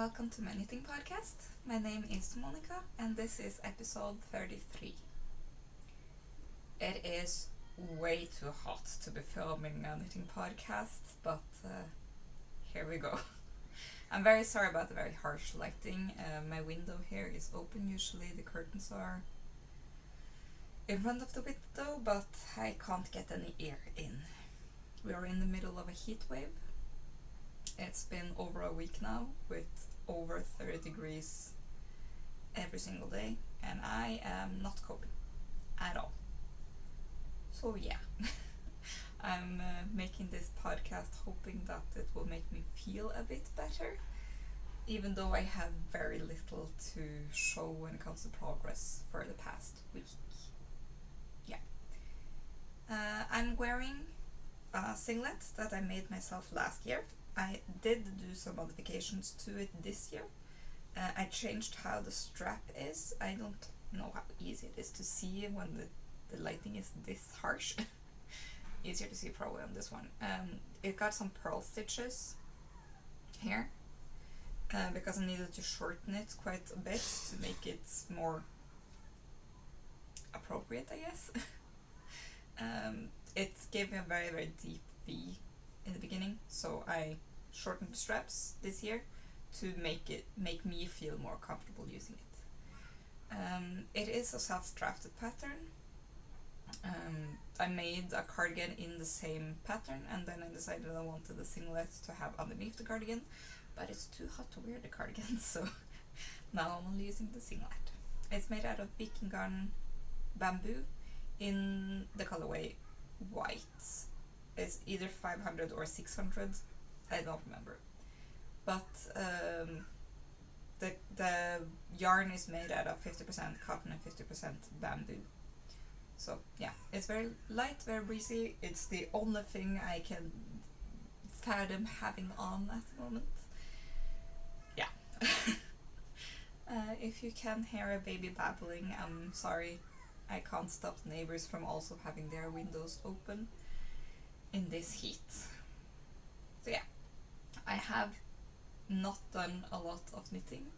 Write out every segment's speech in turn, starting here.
welcome to my knitting podcast. My name is Monika and this is episode 33. It is way too hot to be filming a knitting podcast, but here we go. I'm very sorry about the very harsh lighting. My window here is open usually, the curtains are in front of the window, but I can't get any air in. We are in the middle of a heat wave. It's been over a week now with over 30 degrees every single day, and I am not coping at all. So yeah, I'm making this podcast hoping that it will make me feel a bit better, even though I have very little to show when it comes to progress for the past week. Yeah. I'm wearing a singlet that I made myself last year. I did do some modifications to it this year. I changed how the strap is. I don't know how easy it is to see when the lighting is this harsh. Easier to see probably on this one. It got some pearl stitches here because I needed to shorten it quite a bit to make it more appropriate, I guess. It gave me a very, very deep V in the beginning, so I shortened the straps this year to make me feel more comfortable using it. It is a self-drafted pattern. I made a cardigan in the same pattern, and then I decided I wanted the singlet to have underneath the cardigan, but it's too hot to wear the cardigan, so now I'm only using the singlet. It's made out of Viking Garn bamboo in the colorway white. It's either 500 or 600, I don't remember. But the yarn is made out of 50% cotton and 50% bamboo. So yeah, it's very light, very breezy. It's the only thing I can fathom having on at the moment. Yeah. If you can hear a baby babbling, I'm sorry. I can't stop the neighbors from also having their windows open in this heat. So yeah, I have not done a lot of knitting.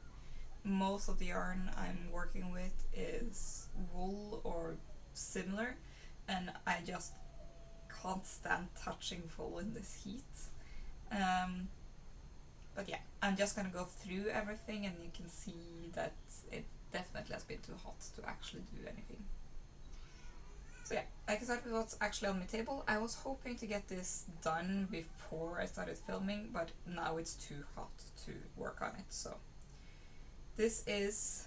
Most of the yarn I'm working with is wool or similar, and I just can't stand touching wool in this heat. But yeah, I'm just gonna go through everything, and you can see that it definitely has been too hot to actually do anything. So yeah, I can start with what's actually on my table. I was hoping to get this done before I started filming, but now it's too hot to work on it. So this is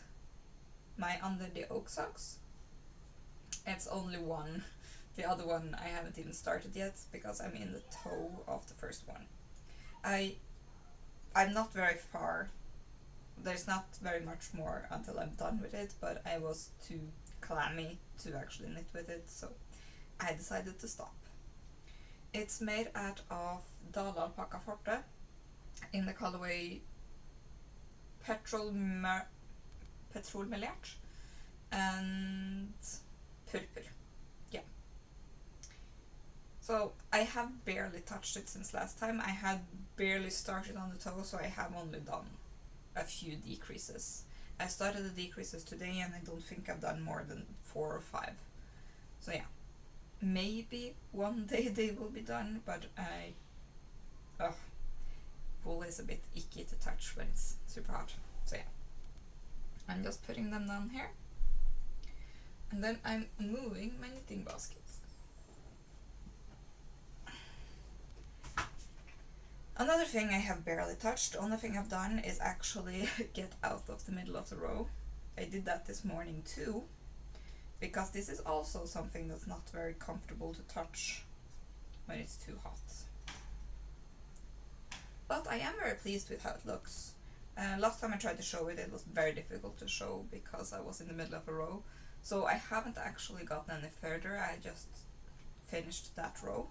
my Under the Oak socks. It's only one. The other one I haven't even started yet because I'm in the toe of the first one. I'm not very far. There's not very much more until I'm done with it, but I was too clammy to actually knit with it, so I decided to stop. It's made out of Alpakka Forte in the colorway Petrol, Melert and Purpur. Yeah. So I have barely touched it since last time. I had barely started on the toe, so I have only done a few decreases. I started the decreases today, and I don't think I've done more than 4 or 5. So yeah, maybe one day they will be done, but wool is a bit icky to touch when it's super hot. So yeah, I'm just putting them down here, and then I'm moving my knitting basket. Another thing I have barely touched, the only thing I've done is actually get out of the middle of the row. I did that this morning too, because this is also something that's not very comfortable to touch when it's too hot. But I am very pleased with how it looks. Last time I tried to show it, it was very difficult to show because I was in the middle of a row. So I haven't actually gotten any further, I just finished that row.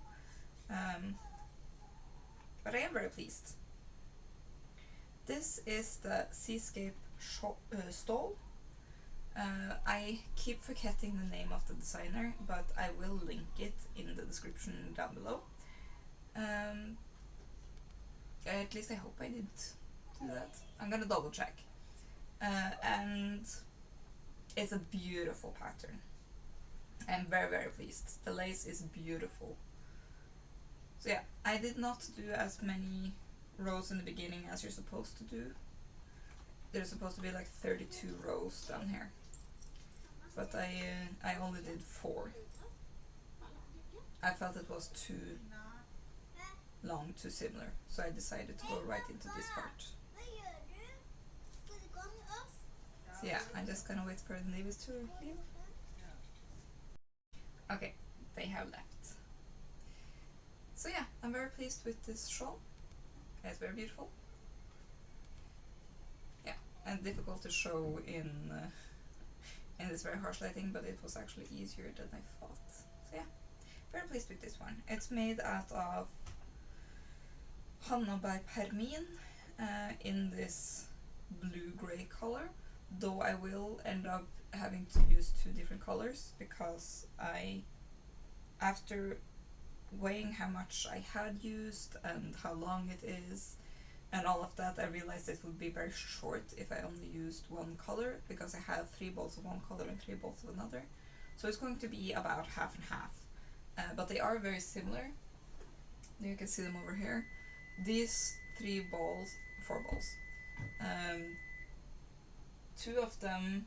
But I am very pleased. This is the Seascape stole. I keep forgetting the name of the designer, but I will link it in the description down below. At least I hope I did. do that. I'm gonna double check. And it's a beautiful pattern. I'm very, very pleased. The lace is beautiful. So yeah, I did not do as many rows in the beginning as you're supposed to do. There's supposed to be like 32 rows down here. But I only did 4. I felt it was too long, too similar, so I decided to go right into this part. So yeah, I'm just gonna wait for the neighbors to leave. Okay, they have left. So yeah, I'm very pleased with this shawl. It's very beautiful. Yeah, and difficult to show in this very harsh lighting, but it was actually easier than I thought. So yeah, very pleased with this one. It's made out of Hanna by Permin in this blue-gray color, though I will end up having to use 2 different colors because after weighing how much I had used and how long it is and all of that, I realized it would be very short if I only used 1 color because I have 3 balls of one color and 3 balls of another. So it's going to be about half and half. But they are very similar. You can see them over here. These 4 balls, 2 of them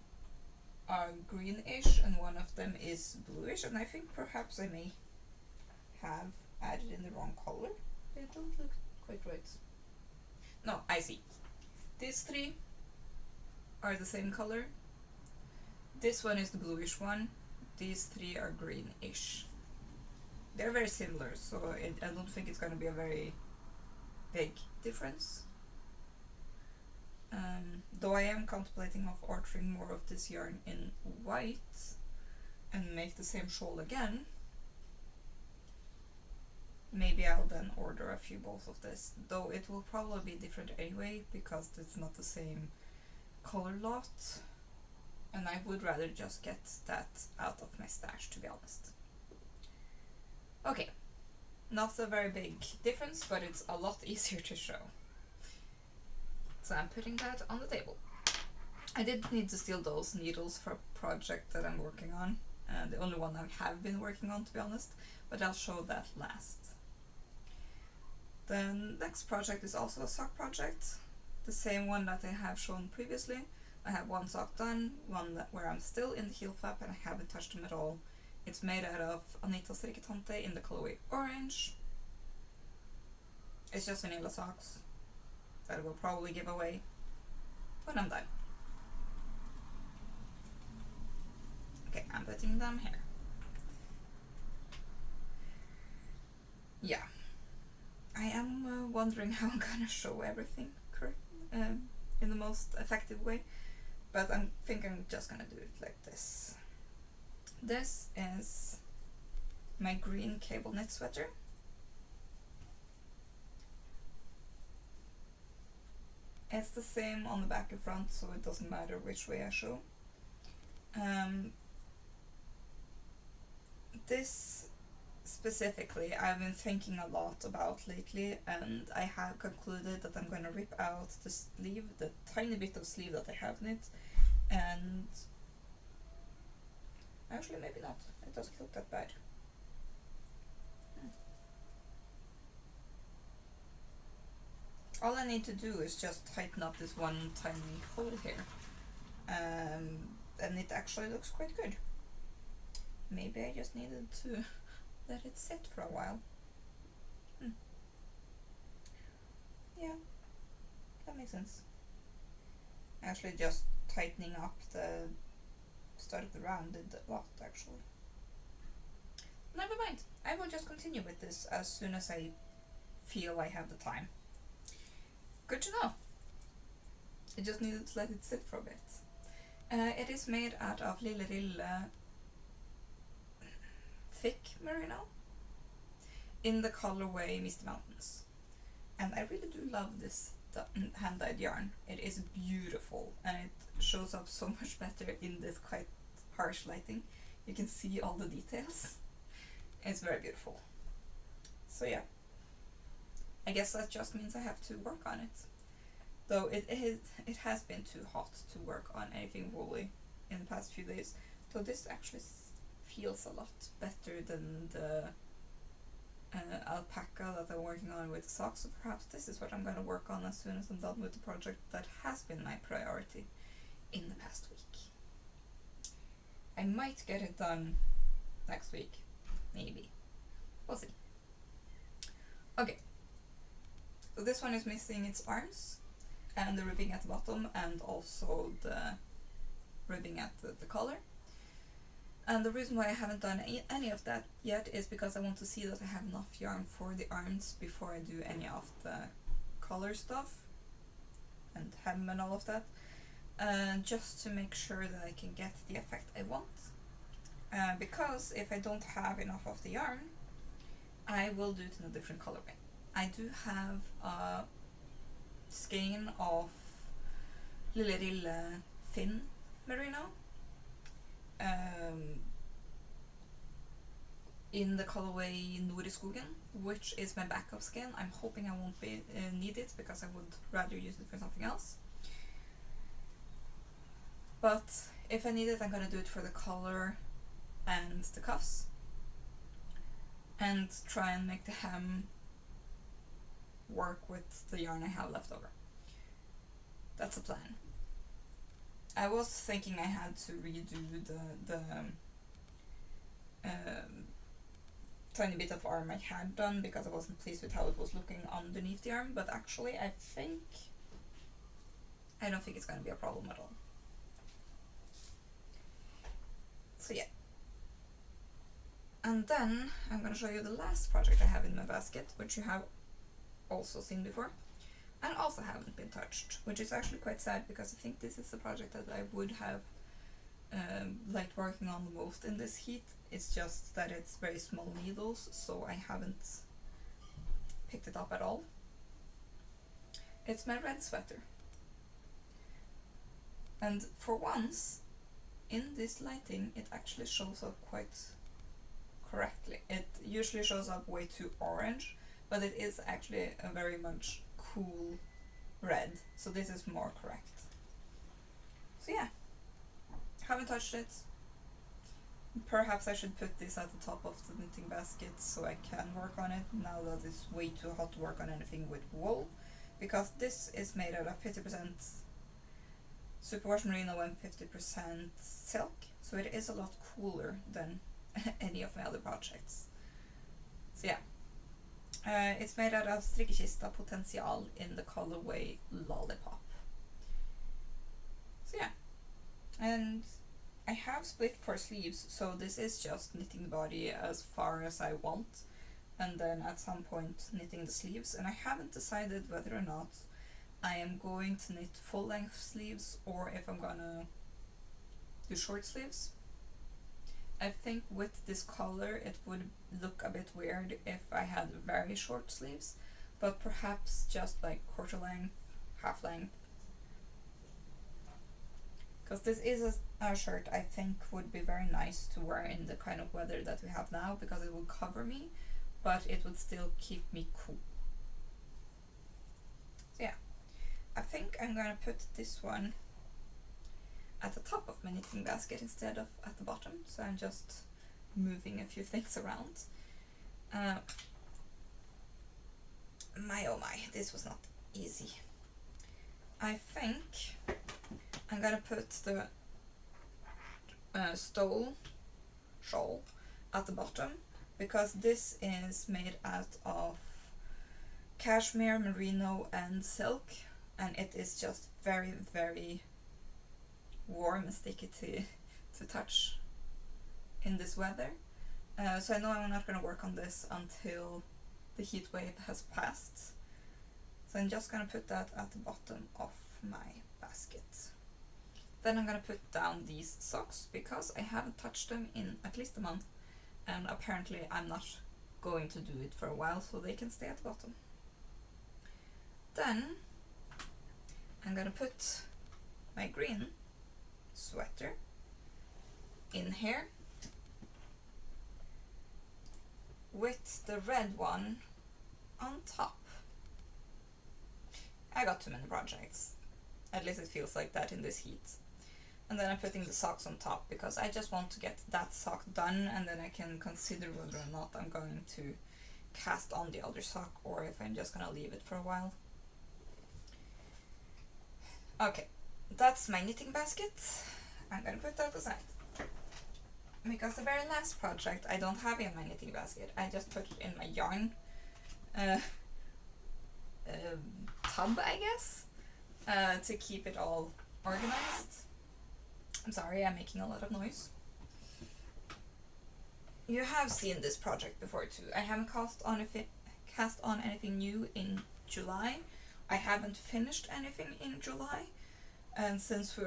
are greenish and 1 of them is bluish, and I think perhaps I may have added in the wrong color. They don't look quite right. No, I see. These 3 are the same color. This one is the bluish one. These 3 are greenish. They're very similar, so I don't think it's going to be a very big difference. Though I am contemplating of ordering more of this yarn in white and make the same shawl again. Maybe I'll then order a few balls of this, though it will probably be different anyway because it's not the same color lot, and I would rather just get that out of my stash, to be honest. Okay, not a very big difference, but it's a lot easier to show. So I'm putting that on the table. I did need to steal those needles for a project that I'm working on, the only one I have been working on, to be honest, but I'll show that last. The next project is also a sock project, the same one that I have shown previously. I have 1 sock done, one where I'm still in the heel flap and I haven't touched them at all. It's made out of Anita Strikketante in the colorway orange. It's just vanilla socks that I will probably give away when I'm done. Okay, I'm putting them here. Yeah. I am wondering how I'm gonna show everything in the most effective way, but I think I'm just gonna do it like this. This is my green cable knit sweater. It's the same on the back and front, so it doesn't matter which way I show. This specifically I've been thinking a lot about lately, and I have concluded that I'm going to rip out the sleeve, the tiny bit of sleeve that I have in it, and actually maybe not, it doesn't look that bad. All I need to do is just tighten up this one tiny hole here, and it actually looks quite good. Maybe I just needed to let it sit for a while. Yeah, that makes sense. Actually, just tightening up the start of the round did a lot, actually. Never mind, I will just continue with this as soon as I feel I have the time. Good to know. I just needed to let it sit for a bit. It is made out of Rille thick merino in the colorway Misty Mountains, and I really do love this hand-dyed yarn. It is beautiful and it shows up so much better in this quite harsh lighting. You can see all the details. It's very beautiful. So yeah, I guess that just means I have to work on it. Though it has been too hot to work on anything woolly in the past few days. So this actually feels a lot better than the alpaca that I'm working on with socks. So perhaps this is what I'm going to work on as soon as I'm done with the project that has been my priority in the past week. I might get it done next week, maybe. We'll see. Okay, so this one is missing its arms and the ribbing at the bottom, and also the ribbing at the collar. And the reason why I haven't done any of that yet is because I want to see that I have enough yarn for the arms before I do any of the collar stuff and hem and all of that, just to make sure that I can get the effect I want. Because if I don't have enough of the yarn, I will do it in a different colorway. I do have a skein of Rille thin merino in the colorway Noriskogen, which is my backup skein. I'm hoping I won't need it because I would rather use it for something else. But if I need it, I'm gonna do it for the collar and the cuffs, and try and make the hem work with the yarn I have left over. That's the plan. I was thinking I had to redo the tiny bit of arm I had done because I wasn't pleased with how it was looking underneath the arm, but actually I don't think it's going to be a problem at all. So yeah. And then I'm going to show you the last project I have in my basket, which you have also seen before and also haven't been touched, which is actually quite sad because I think this is the project that I would have liked working on the most in this heat. It's just that it's very small needles, so I haven't picked it up at all. It's my red sweater. And for once, in this lighting, it actually shows up quite correctly. It usually shows up way too orange, but it is actually a very much cool red, so this is more correct. So yeah, haven't touched it. Perhaps I should put this at the top of the knitting basket so I can work on it now that it's way too hot to work on anything with wool, because this is made out of 50% superwash merino and 50% silk, so it is a lot cooler than any of my other projects. So yeah, it's made out of Strikkekista Potensial in the colorway Lollipop. So yeah, and I have split for sleeves, so this is just knitting the body as far as I want, and then at some point knitting the sleeves, and I haven't decided whether or not I am going to knit full length sleeves or if I'm gonna do short sleeves. I think with this color it would look a bit weird if I had very short sleeves, but perhaps just like quarter length, half length. Because this is a shirt I think would be very nice to wear in the kind of weather that we have now, because it will cover me, but it would still keep me cool. So yeah, I think I'm gonna put this one at the top of my knitting basket instead of at the bottom, so I'm just moving a few things around. My oh my, this was not easy. I think I'm gonna put the shawl at the bottom, because this is made out of cashmere, merino and silk, and it is just very, very warm and sticky to touch in this weather. So I know I'm not going to work on this until the heat wave has passed. So I'm just going to put that at the bottom of my basket. Then I'm going to put down these socks because I haven't touched them in at least a month, and apparently I'm not going to do it for a while, so they can stay at the bottom. Then I'm going to put my green sweater in here with the red one on top. I got too many projects. At least it feels like that in this heat. And then I'm putting the socks on top because I just want to get that sock done, and then I can consider whether or not I'm going to cast on the other sock or if I'm just gonna leave it for a while. Okay, that's my knitting basket. I'm gonna put that aside. Because the very last project I don't have in my knitting basket. I just put it in my yarn tub, I guess, to keep it all organized. I'm sorry, I'm making a lot of noise. You have seen this project before too. I haven't cast on anything new in July. I haven't finished anything in July, and since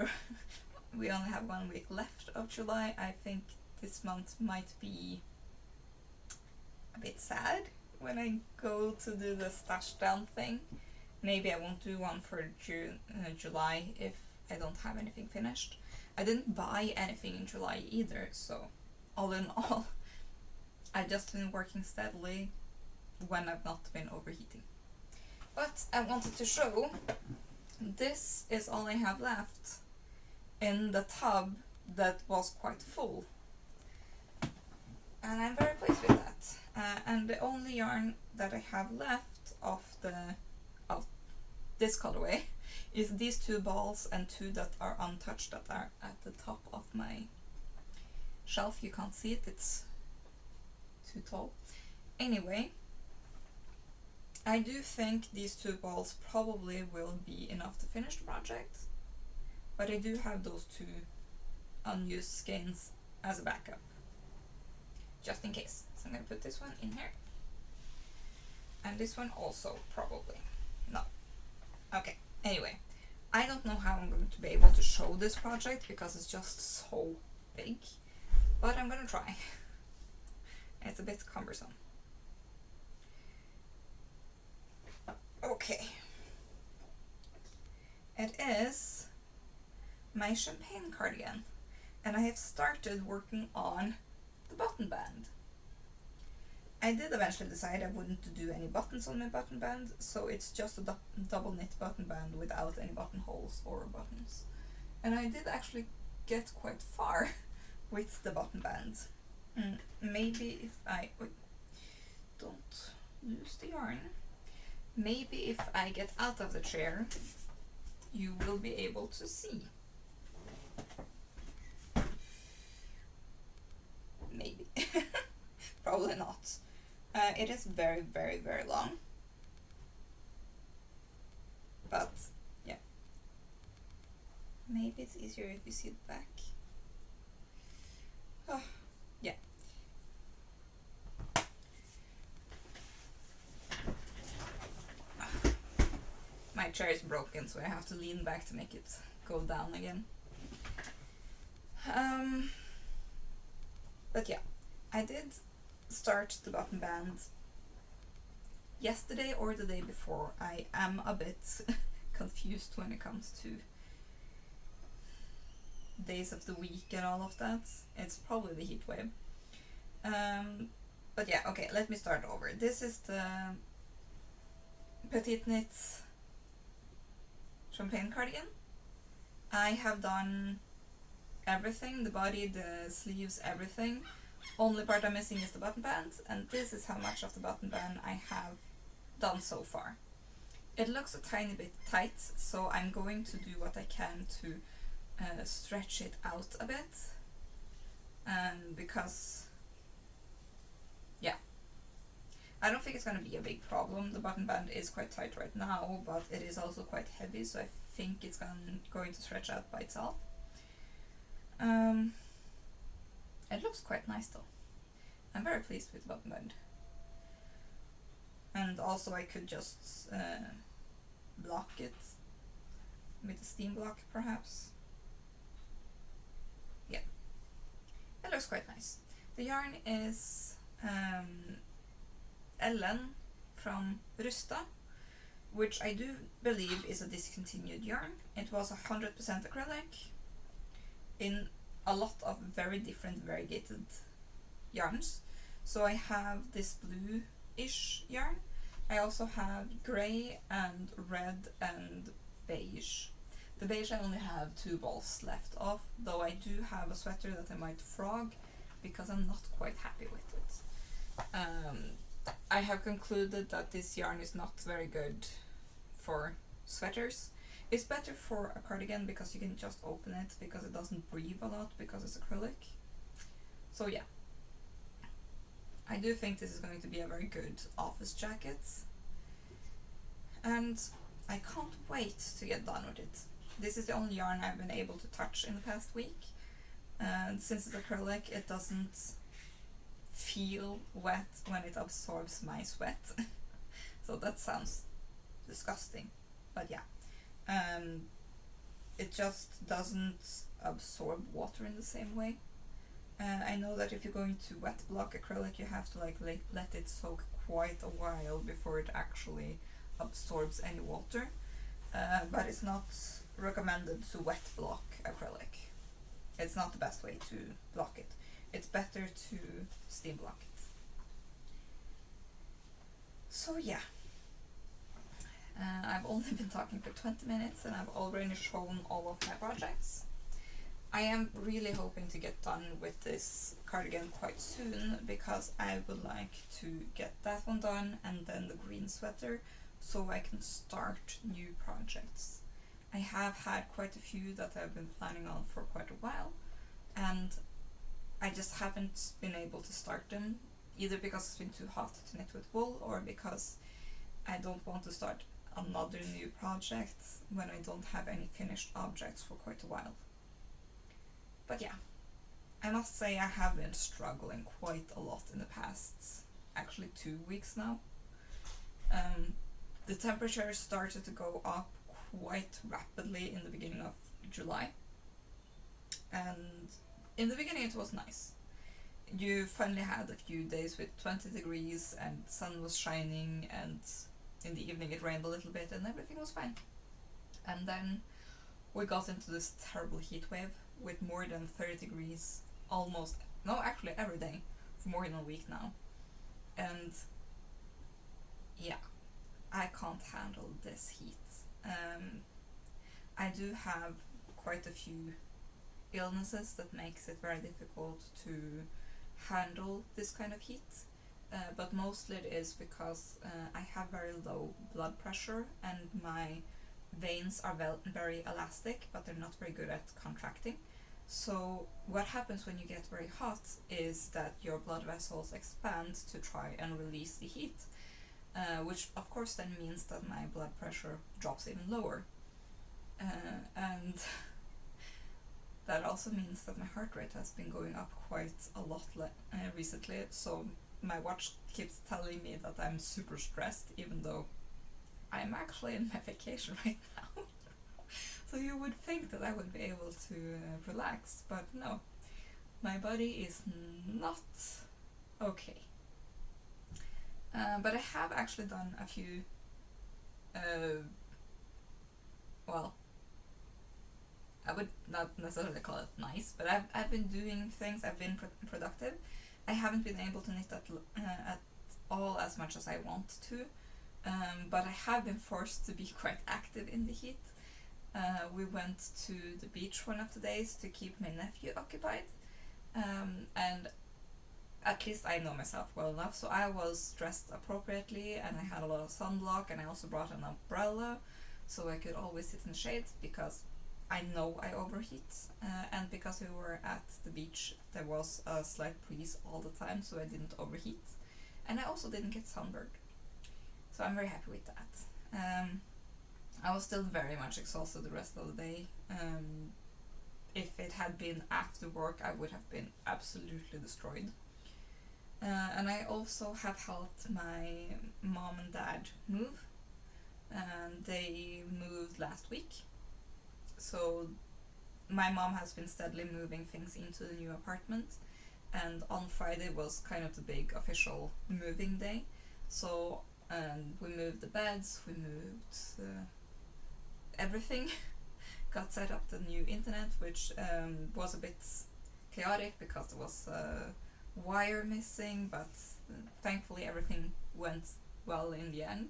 we only have 1 week left of July, I think this month might be a bit sad when I go to do the stash down thing. Maybe I won't do one for July if I don't have anything finished. I didn't buy anything in July either, so all in all, I've just been working steadily when I've not been overheating. But I wanted to show, this is all I have left in the tub that was quite full. And I'm very pleased with that. And the only yarn that I have left of this colorway is these 2 balls and 2 that are untouched that are at the top of my shelf. You can't see it, it's too tall. Anyway, I do think these 2 balls probably will be enough to finish the project, but I do have those 2 unused skeins as a backup, just in case. So I'm going to put this one in here, and this one also probably. No. Okay, anyway, I don't know how I'm going to be able to show this project because it's just so big, but I'm going to try. It's a bit cumbersome. Okay. It is my champagne cardigan, and I have started working on the button band. I did eventually decide I wouldn't do any buttons on my button band, so it's just a double knit button band without any buttonholes or buttons. And I did actually get quite far with the button band. Maybe if I don't lose the yarn, maybe if I get out of the chair, you will be able to see. Maybe. Probably not. It is very, very, very long. But, yeah. Maybe it's easier if you see the back. Oh, yeah. My chair is broken, so I have to lean back to make it go down again. But yeah, I did start the button band yesterday or the day before. I am a bit confused when it comes to days of the week and all of that. It's probably the heat wave. But yeah, okay, let me start over. This is the Petiteknit champagne cardigan. I have done everything, the body, the sleeves, everything. Only part I'm missing is the button band, and this is how much of the button band I have done so far. It looks a tiny bit tight, so I'm going to do what I can to stretch it out a bit, because yeah, I don't think it's going to be a big problem. The button band is quite tight right now, but it is also quite heavy, so I think it's going to stretch out by itself. It looks quite nice though. I'm very pleased with the button band. And also I could just block it with a steam block perhaps. Yeah, it looks quite nice. The yarn is Ellen from Rusta, which I do believe is a discontinued yarn. It was 100% acrylic in a lot of very different variegated yarns. So I have this blue-ish yarn, I also have grey and red and beige. The beige I only have 2 balls left of, though I do have a sweater that I might frog because I'm not quite happy with it. I have concluded that this yarn is not very good for sweaters. It's better for a cardigan because you can just open it because it doesn't breathe a lot because it's acrylic. So yeah, I do think this is going to be a very good office jacket, and I can't wait to get done with it. This is the only yarn I've been able to touch in the past week, and since it's acrylic it doesn't feel wet when it absorbs my sweat. So that sounds disgusting, but yeah, it just doesn't absorb water in the same way. I know that if you're going to wet block acrylic, you have to like let it soak quite a while before it actually absorbs any water, but it's not recommended to wet block acrylic. It's not the best way to block it. It's better to steam block it. So yeah, I've only been talking for 20 minutes and I've already shown all of my projects. I am really hoping to get done with this cardigan quite soon because I would like to get that one done and then the green sweater so I can start new projects. I have had quite a few that I've been planning on for quite a while, and I just haven't been able to start them, either because it's been too hot to knit with wool or because I don't want to start another new project when I don't have any finished objects for quite a while. But yeah, I must say I have been struggling quite a lot in the past, actually 2 weeks now. The temperature started to go up quite rapidly in the beginning of July, and in the beginning it was nice. You finally had a few days with 20 degrees and sun was shining, and in the evening it rained a little bit and everything was fine. And then we got into this terrible heat wave with more than 30 degrees actually every day for more than a week now. And yeah, I can't handle this heat. I do have quite a few illnesses that makes it very difficult to handle this kind of heat, but mostly it is because I have very low blood pressure and my veins are very elastic, but they're not very good at contracting. So what happens when you get very hot is that your blood vessels expand to try and release the heat, which of course then means that my blood pressure drops even lower, and that also means that my heart rate has been going up quite a lot recently. So my watch keeps telling me that I'm super stressed, even though I'm actually in my vacation right now. So you would think that I would be able to relax, but no, my body is not okay. But I have actually done a few, well, I would not necessarily call it nice, but I've been doing things, I've been productive. I haven't been able to knit at all as much as I want to, but I have been forced to be quite active in the heat. We went to the beach one of the days to keep my nephew occupied, and at least I know myself well enough, so I was dressed appropriately and I had a lot of sunblock, and I also brought an umbrella so I could always sit in the shade because I know I overheat, and because we were at the beach there was a slight breeze all the time, so I didn't overheat, and I also didn't get sunburned, so I'm very happy with that. I was still very much exhausted the rest of the day. If it had been after work I would have been absolutely destroyed. And I also have helped my mom and dad move, and they moved last week. So my mom has been steadily moving things into the new apartment, and on Friday was kind of the big official moving day. So we moved the beds, we moved everything, got set up the new internet, which was a bit chaotic because there was a wire missing, but thankfully everything went well in the end.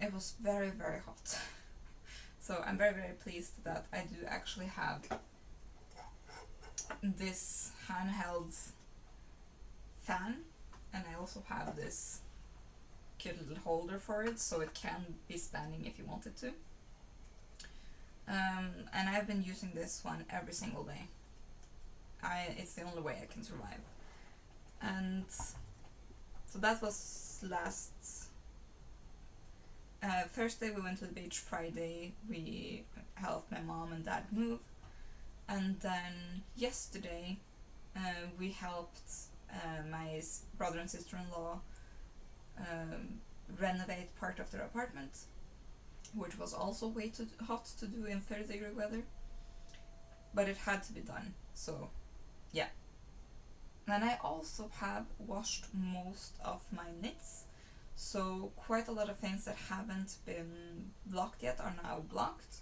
It was very, very hot. So I'm very, very pleased that I do actually have this handheld fan, and I also have this cute little holder for it, so it can be standing if you wanted to. And I've been using this one every single day. It's the only way I can survive. And so that was last Thursday. We went to the beach. Friday we helped my mom and dad move, and then yesterday we helped my brother and sister-in-law renovate part of their apartment, which was also way too hot to do in 30-degree weather, but it had to be done, so yeah. And I also have washed most of my knits, so quite a lot of things that haven't been blocked yet are now blocked.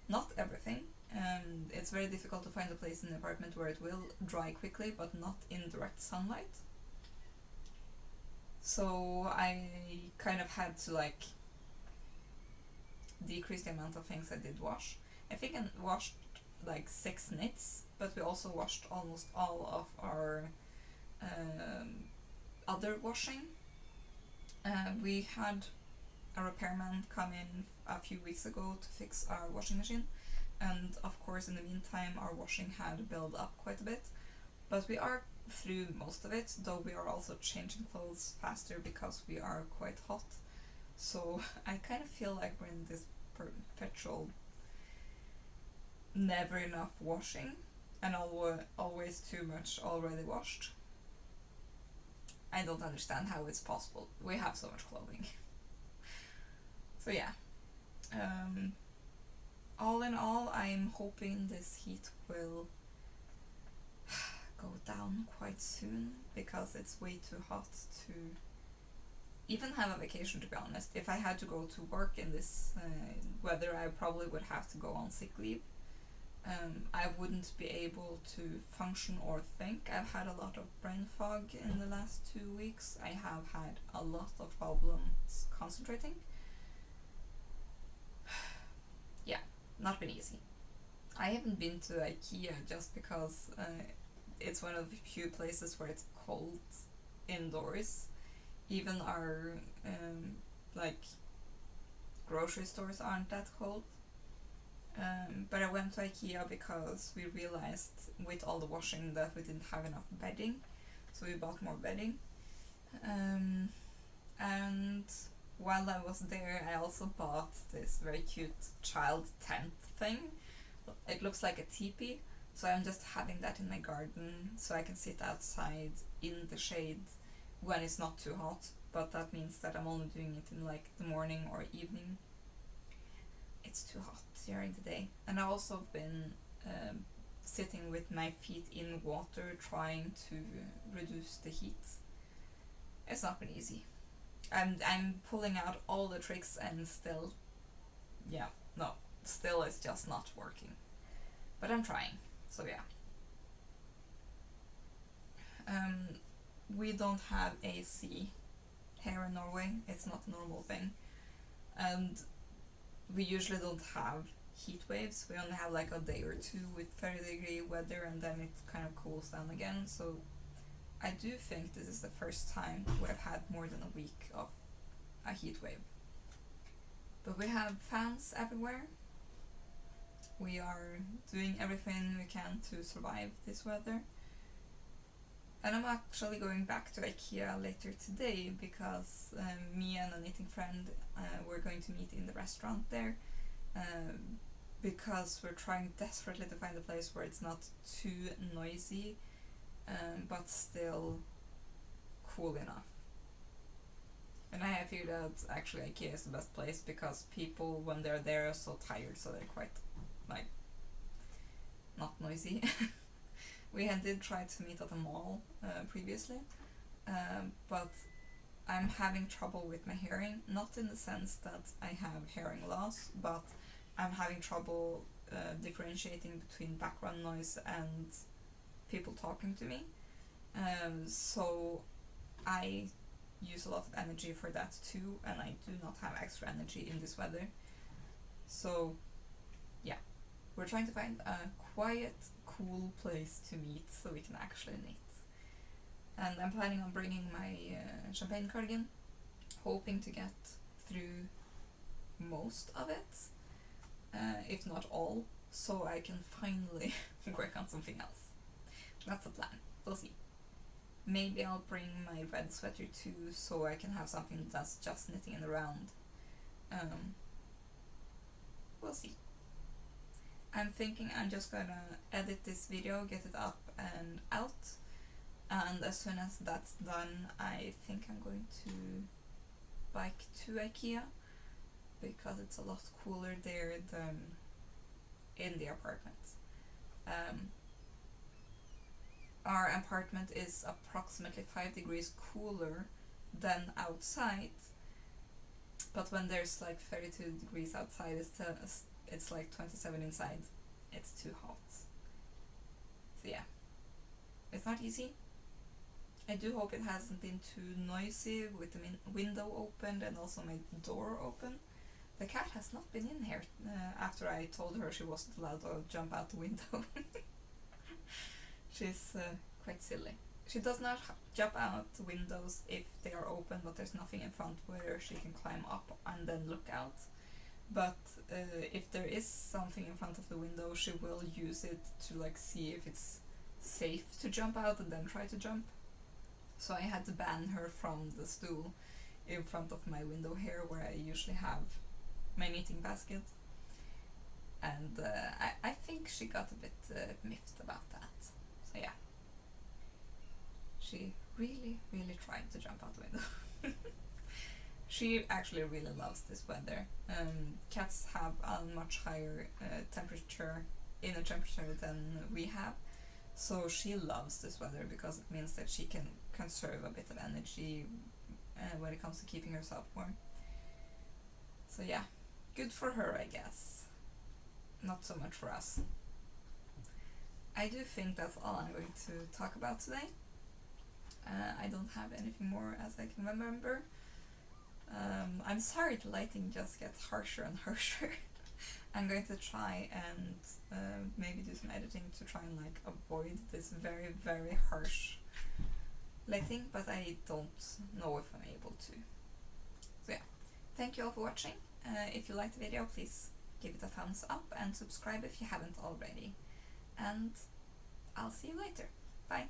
Not everything. It's very difficult to find a place in the apartment where it will dry quickly, but not in direct sunlight. So I kind of had to like decrease the amount of things I did wash. I think I washed like 6 knits, but we also washed almost all of our other washing. We had a repairman come in a few weeks ago to fix our washing machine, and of course in the meantime our washing had built up quite a bit, but we are through most of it, though we are also changing clothes faster because we are quite hot. So I kind of feel like we're in this perpetual never enough washing, and always too much already washed. I don't understand how it's possible. We have so much clothing. So yeah. All in all, I'm hoping this heat will go down quite soon, because it's way too hot to even have a vacation, to be honest. If I had to go to work in this weather, I probably would have to go on sick leave. I wouldn't be able to function or think. I've had a lot of brain fog in the last 2 weeks. I have had a lot of problems concentrating. Yeah, not been easy. I haven't been to IKEA just because it's one of the few places where it's cold indoors. Even our like grocery stores aren't that cold. But I went to IKEA because we realized with all the washing that we didn't have enough bedding, so we bought more bedding. And while I was there, I also bought this very cute child tent thing. It looks like a teepee, so I'm just having that in my garden so I can sit outside in the shade when it's not too hot, but that means that I'm only doing it in like the morning or evening. It's too hot during the day. And I've also been sitting with my feet in water trying to reduce the heat. It's not been easy. I'm pulling out all the tricks and still, still it's just not working. But I'm trying, so yeah. We don't have AC here in Norway. It's not a normal thing. And we usually don't have heat waves. We only have like a day or two with 30-degree weather, and then it kind of cools down again. So I do think this is the first time we've had more than a week of a heat wave. But we have fans everywhere. We are doing everything we can to survive this weather. And I'm actually going back to IKEA later today because me and a knitting friend we're going to meet in the restaurant there, because we're trying desperately to find a place where it's not too noisy but still cool enough. And I figured out actually IKEA is the best place because people when they're there are so tired, so they're quite like not noisy. We did try to meet at a mall previously, but I'm having trouble with my hearing, not in the sense that I have hearing loss, but I'm having trouble differentiating between background noise and people talking to me. So I use a lot of energy for that too, and I do not have extra energy in this weather. So yeah, we're trying to find a quiet, cool place to meet so we can actually knit. And I'm planning on bringing my champagne cardigan, hoping to get through most of it, if not all, so I can finally work on something else. That's the plan. We'll see. Maybe I'll bring my red sweater too, so I can have something that's just knitting around. We'll see. I'm thinking I'm just gonna edit this video, get it up and out, and as soon as that's done, I think I'm going to bike to IKEA, because it's a lot cooler there than in the apartment. Our apartment is approximately 5 degrees cooler than outside, but when there's like 32 degrees outside, it's like 27 inside. It's too hot. So yeah, it's not easy. I do hope it hasn't been too noisy with the window opened and also my door open. The cat has not been in here after I told her she wasn't allowed to jump out the window. She's quite silly. She does not jump out the windows if they are open, but there's nothing in front where she can climb up and then look out. But if there is something in front of the window, she will use it to like see if it's safe to jump out and then try to jump. So I had to ban her from the stool in front of my window here, where I usually have my knitting basket. And I think she got a bit miffed about that. So yeah, she really tried to jump out the window. She actually really loves this weather. Cats have a much higher inner temperature than we have, so she loves this weather because it means that she can conserve a bit of energy when it comes to keeping herself warm. So yeah, good for her, I guess. Not so much for us. I do think that's all I'm going to talk about today. I don't have anything more as I can remember. I'm sorry the lighting just gets harsher and harsher. I'm going to try and maybe do some editing to try and like avoid this very harsh lighting, but I don't know if I'm able to. So yeah, thank you all for watching. If you liked the video, please give it a thumbs up and subscribe if you haven't already. And I'll see you later. Bye.